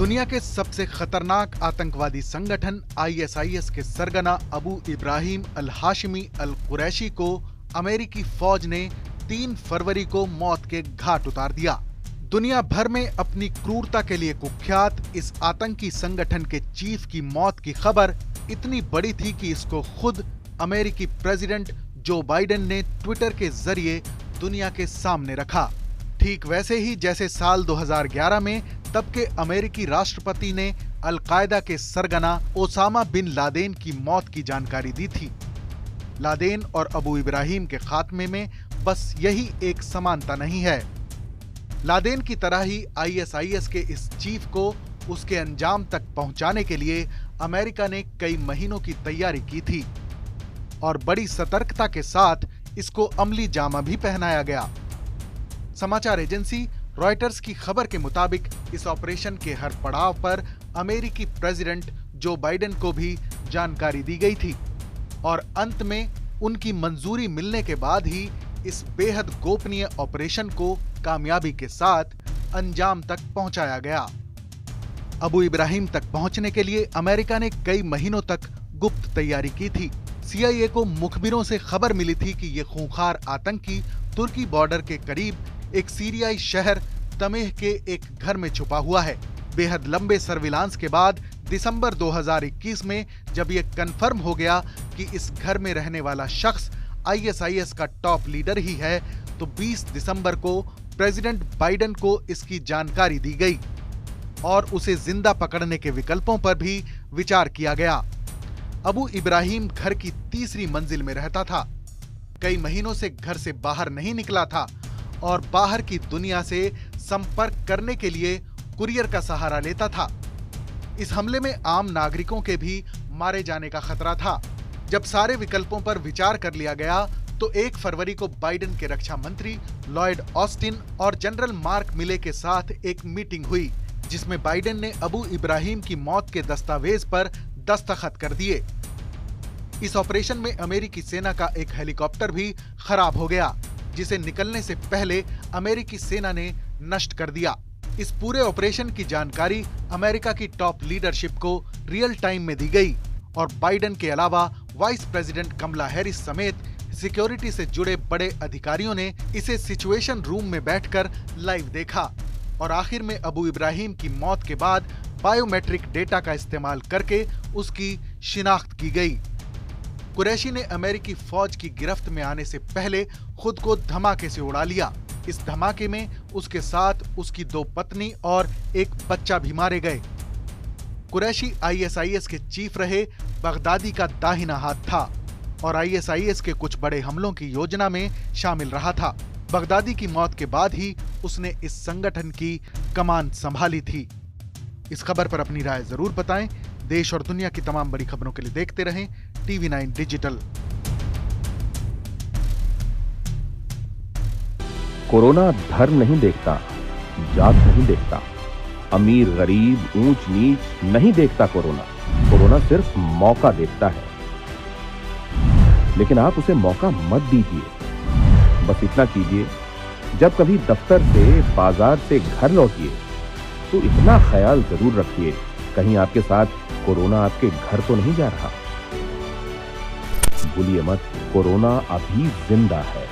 दुनिया के सबसे खतरनाक आतंकवादी संगठन आईएसआईएस के सरगना अबू इब्राहिम अल हाशिमी अल कुरैशी को अमेरिकी फौज ने 3 फरवरी को मौत के घाट उतार दिया। दुनिया भर में अपनी क्रूरता के लिए कुख्यात इस आतंकी संगठन के चीफ की मौत की खबर इतनी बड़ी थी कि इसको खुद अमेरिकी प्रेसिडेंट जो बाइडेन ने ट्विटर के जरिए दुनिया के सामने रखा। ठीक वैसे ही जैसे साल 2011 में तब के अमेरिकी राष्ट्रपति ने अल-कायदा के सरगना ओसामा बिन लादेन की मौत की जानकारी दी थी। लादेन और अबू इब्राहिम के खात्मे में बस यही एक समानता नहीं है। लादेन की तरह ही आईएसआईएस के इस चीफ को उसके अंजाम तक पहुंचाने के लिए अमेरिका ने कई महीनों की तैयारी की थी और बड़ी सतर्कता के साथ इसको अमली जामा भी पहनाया गया। समाचार एजेंसी रॉयटर्स की खबर के मुताबिक इस ऑपरेशन के हर पड़ाव पर अमेरिकी प्रेसिडेंट जो बाइडेन को भी जानकारी दी गई थी और अंत में उनकी मंजूरी मिलने के बाद ही इस बेहद गोपनीय ऑपरेशन को कामयाबी के साथ अंजाम तक पहुंचाया गया। अबू इब्राहिम तक पहुंचने के लिए अमेरिका ने कई महीनों तक गुप्त तैयारी की थी। सीआईए को मुखबिरों से खबर मिली थी कि ये खूंखार आतंकी तुर्की बॉर्डर के करीब एक सीरियाई शहर तमेह के एक घर में छुपा हुआ है। बेहद लंबे सर्विलांस के बाद दिसंबर 2021 में जब यह कन्फर्म हो गया कि इस घर में रहने वाला शख्स आईएसआईएस का टॉप लीडर ही है, तो 20 दिसंबर को प्रेसिडेंट बाइडेन को इसकी जानकारी दी गई और उसे जिंदा पकड़ने के विकल्पों पर भी विचार किया गया। अबू इब्राहिम घर की तीसरी मंजिल में रहता था। कई महीनों से घर से बाहर नहीं निकला था और बाहर की दुनिया से संपर्क करने के लिए कुरियर का सहारा लेता था। इस हमले में आम नागरिकों के भी मारे जाने का खतरा था। जब सारे विकल्पों पर विचार कर लिया गया तो 1 फरवरी को बाइडेन के रक्षा मंत्री लॉयड ऑस्टिन और जनरल मार्क मिले के साथ एक मीटिंग हुई, जिसमें बाइडेन ने अबू इब्राहिम की मौत के दस्तावेज पर दस्तखत कर दिए। इस ऑपरेशन में अमेरिकी सेना का एक हेलीकॉप्टर भी खराब हो गया, जिसे निकलने से पहले अमेरिकी सेना ने नष्ट कर दिया। इस पूरे ऑपरेशन की जानकारी अमेरिका की टॉप लीडरशिप को रियल टाइम में दी गई और बाइडेन के अलावा वाइस प्रेसिडेंट कमला हैरिस समेत सिक्योरिटी से जुड़े बड़े अधिकारियों ने इसे सिचुएशन रूम में बैठकर लाइव देखा और आखिर में अबू इब्राहिम की मौत के बाद बायोमेट्रिक डेटा का इस्तेमाल करके उसकी शिनाख्त की गई। कुरैशी ने अमेरिकी फौज की गिरफ्त में आने से पहले खुद को धमाके से उड़ा लिया। इस धमाके में उसके साथ उसकी 2 पत्नी और एक बच्चा भी मारे गए। कुरैशी आईएसआईएस के चीफ रहे बगदादी का दाहिना हाथ था और आईएसआईएस के कुछ बड़े हमलों की योजना में शामिल रहा था। बगदादी की मौत के बाद ही उसने इस संगठन की कमान संभाली थी। इस खबर पर अपनी राय जरूर बताएं। देश और दुनिया की तमाम बड़ी खबरों के लिए देखते रहें TV9 डिजिटल। कोरोना धर्म नहीं देखता, जात नहीं देखता, अमीर गरीब ऊंच नीच नहीं देखता। कोरोना सिर्फ मौका देखता है, लेकिन आप उसे मौका मत दीजिए। बस इतना कीजिए, जब कभी दफ्तर से बाजार से घर लौटिए तो इतना ख्याल जरूर रखिए कहीं आपके साथ कोरोना आपके घर तो नहीं जा रहा। भूलिए मत, कोरोना अभी जिंदा है।